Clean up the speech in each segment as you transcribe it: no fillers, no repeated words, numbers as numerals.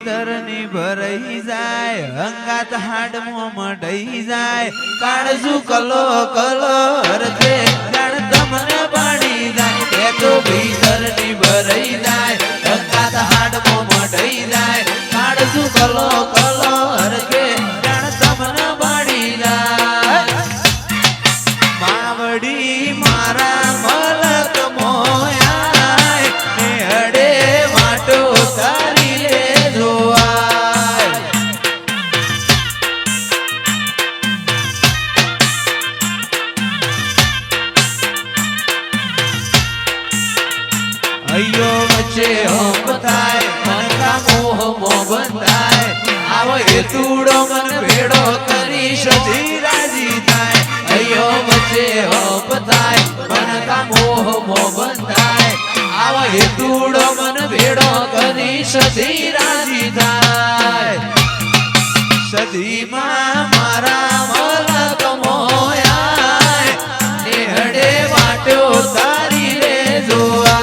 તરની ભરાઈ જાય હંગાત હાડમો મઢઈ જાય કાળજુ કલો કલો હરતે જાણ તમને પાડી જાય એ તો ભીતરની ભરાઈ જાય હંગાત હાડમો મઢઈ જાય કાળજુ કલો કલો હરતે જાણ તમને પાડી જાય માવડી મારા મલક મોયા ને હડે વાટો તારી લે अयो बच्चे हम बताए मन का मोह मोह बंधाए आवो हेतुड़ो मन भेड़ो करी सदी राजी थाए अयो बच्चे हम बताए मन का मोह मोह बंधाए आवो हेतुड़ो मन भेड़ो करी सदी राजी थाए सदी मां मारा मलक मोया नेहड़े वाटो तारी रे जोआ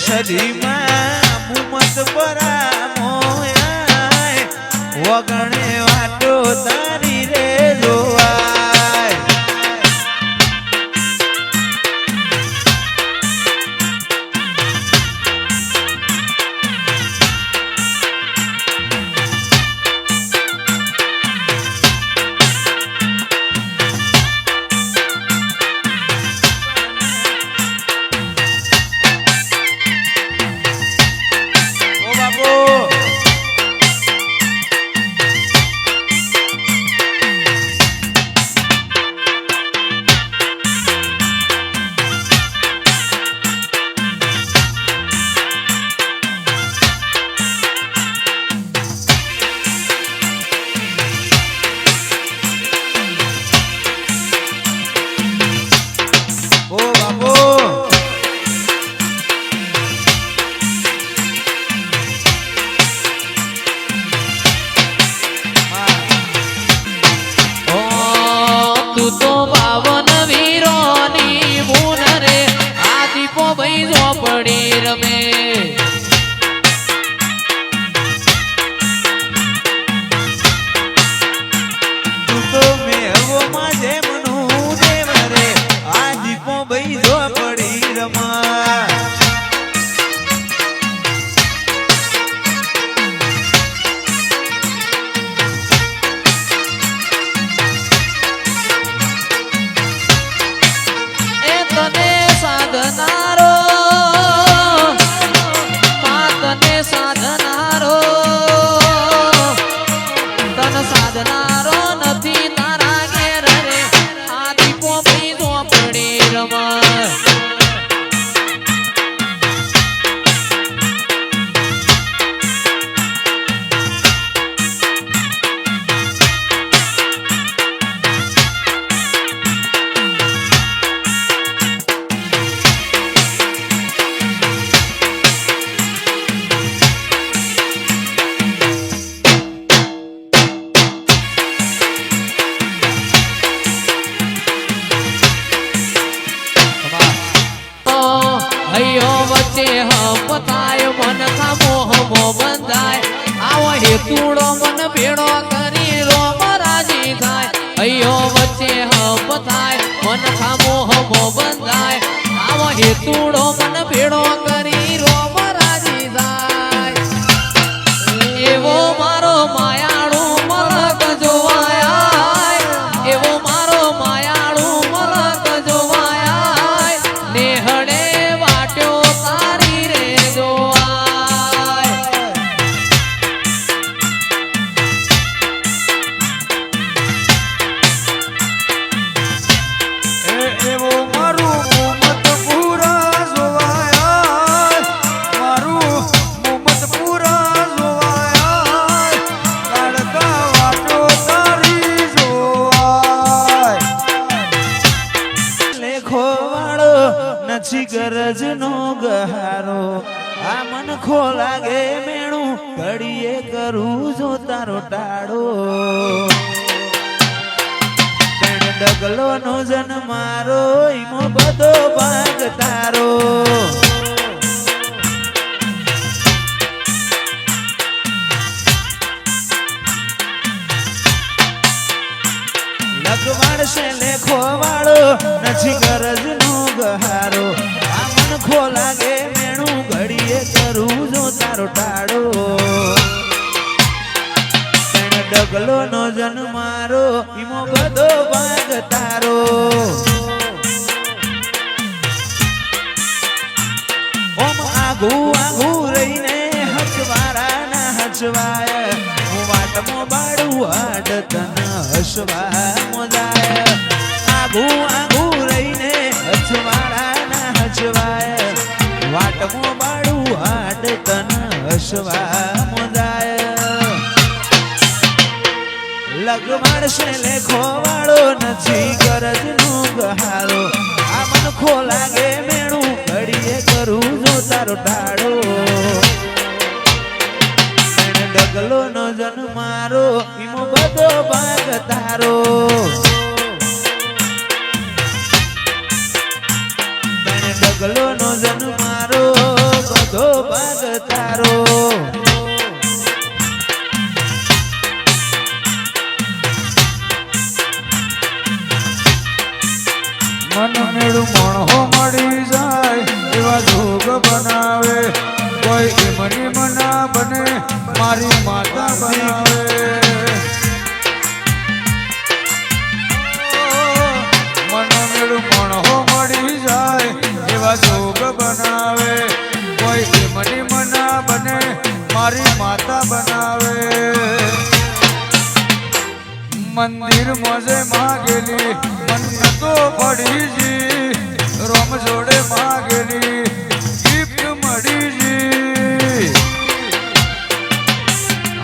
सदी में मुमत परा मोया वगणे वाटो तारी रे जोवाय हेतुड़ो मन भेड़ो करी रोम राजी थाय अयो बच्चे हम बताए मन का मोह मोह बंधाए आवो हेतुड़ो मन भेड़ो करी रोम राजी थाय एवो मारो मायाड़ू मलक जोवाया एवो मारो मायाड़ू मलक जोवाया नेहड़े वाट्यो तारी रे जोवा गरज नो गहारो आ मन खो लागे मेणु घड़िए करू जो तारो टाड़ो ડગલો નો જન મારો ઈમો બધો ભાગ તારો લગવાડશે લેખો વાળો નથી ગરજ નો ગહારો આ મન ખો લાગે મેણું ઘડીએ કરું જો તારો ટાળો ડગલો નો જન મારો ઈમો બધો ભાગ તારો ઓમ આગુ આગુ રહીને હસવારા ના હસવાય હું વાટમો બાડું હાડ તન હસવા મોજાય આગુ આગુ રહીને હસવારા ના હસવાય વાટમો બાડું હાડ તન હસવા મોજાય લગવાડશે લેખો વાળો નથી ગરજ નો ગહારો આ મન ખો લાગે મેણું ઘડીએ કરું જો તારો ટાળો ડગલો નો જન મારો ઈમો બધો ભાગ તારો ડગલો નો જન મારો બધો ભાગ તારો મન મેળું મણહો મળી જાય એવા જોગ બનાવે કોઈ એમની મના બને મારી માતા બનાવે મન મેળું મણહો મળી જાય એવા જોગ બનાવે કોઈ એમની મના બને મારી માતા બનાવે મંદિર મોજે માગેલી મન્નતો પડીજી રોમ જોડે માગેલી ગિફ્ટ મળીજી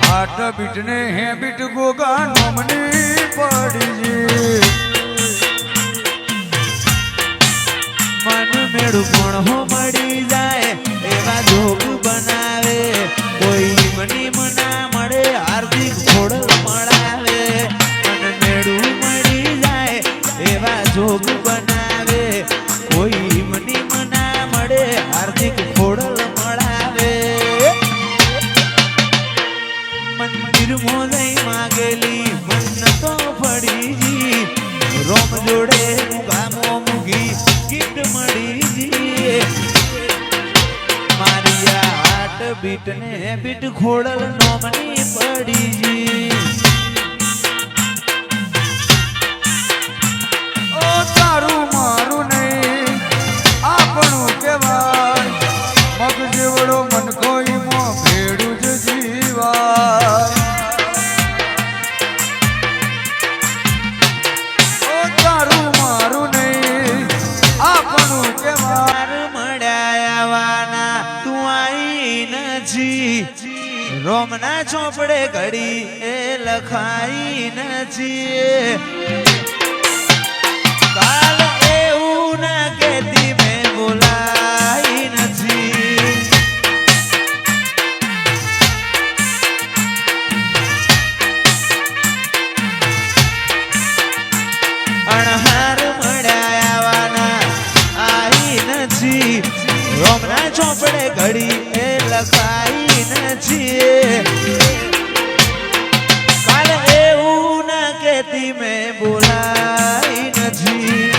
હાટ બીટ ને હે બીટ ગોગા નોમની પડીજી મન મેળું મણહો મળી જાય એવા જોગ બનાવે કોઈ મની મના મળે હાર્દિક ખોડલ મળાવે જોગ બનાવે કોઈ મની મના મળે હાર્દિક ખોડલ મળાવે મંદિર મોજઈ માગેલી મન્નતો પડીજી રોમ જોડે મુગામો મુગી ગીત મળીજી મારી હાટ બીટ ને બીટ ખોડલ નોમની પડીજી તારું મારું નહીં આપણું કહેવાય મગ જેવડો મન કોઈમાં ભેડું જ જીવાય ઓ તારું મારું નહીં આપણું કહેવાય મળ્યાવાના તું આઈ નથી રોમના ચોપડે ઘડી એ લખાઈ નથી કાલ એવું ના કેતી મેં બોલાઈ નથી અણહાર મળ્યાવાના આઈ નથી રોમના ચોપડે ઘડી એ લખાઈ નથી કાલ એવું ના કેતી મેં બોલાઈ નથી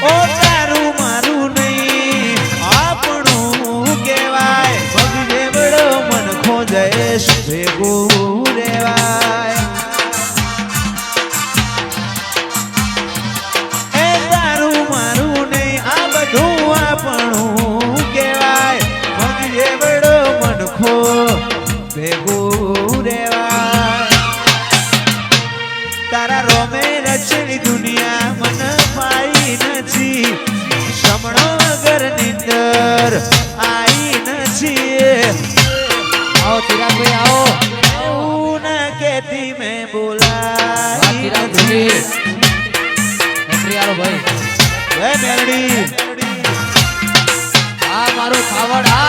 ઓ તારું મારું નહીં આપણું કહેવાય મગ જેવડો મન ખોજેશ ભેગું રેવાય એ તારું મારું નહીં આ બધું આપણું કહેવાય મગ જેવડો મન ખો ભેગું રેવાય તારા રોમે રચની દુનિયા મન પાઈ નથી સમણો વગર નિંદર આઈ નથી आओ चिराग भाई आओ એવું ના કેતી મેં બોલાઈ चिराग નથી एंट्री आलो भाई જય મેલડી आ मारो खावड़ आ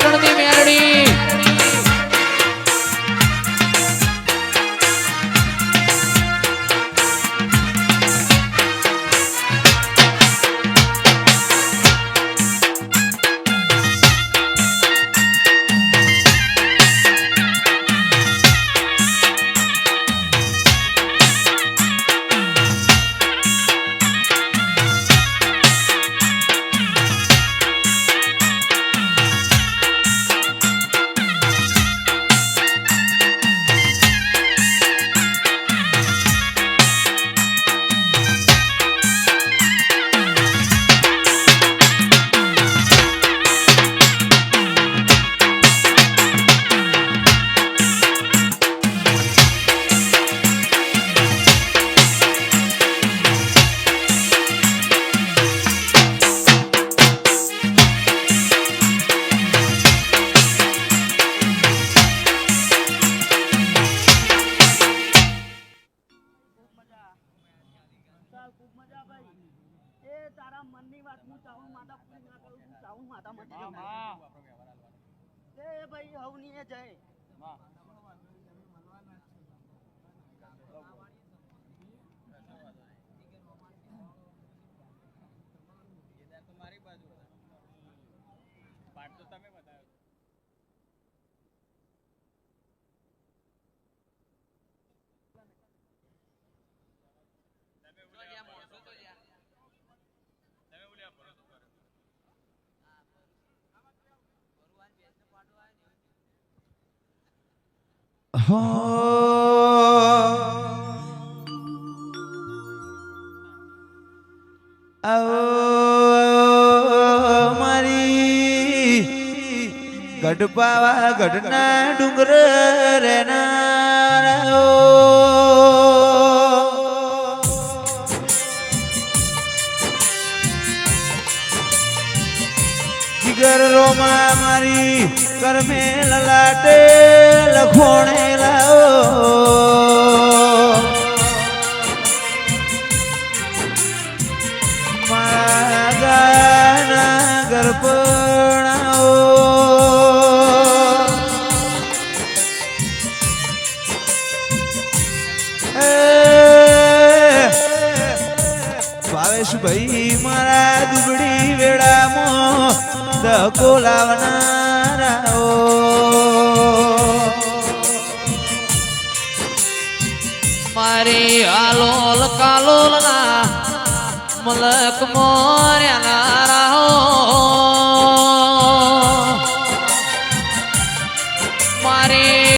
પાટણની મેરડી ખૂબ મજા ભાઈ એ તારા મનની વાત હું ચાહું માતા પૂરી ના કરું છું ચાહું માતા મટી જાય એ ભાઈ હવની એ જાય મારી ગઢપાવા ગઢના ડુંગર રેનારાઓ જીગર રોમા મારી કરમે લલાટે લખોણે લાઓ મારા ગાના ગરપણાઓ ભાવેશભાઈ મારા દુબળી વેળામાં ધકો લાવનારાઓ મારી આલોલ કાલોલ ના મલક મોર્યા રાહો મારી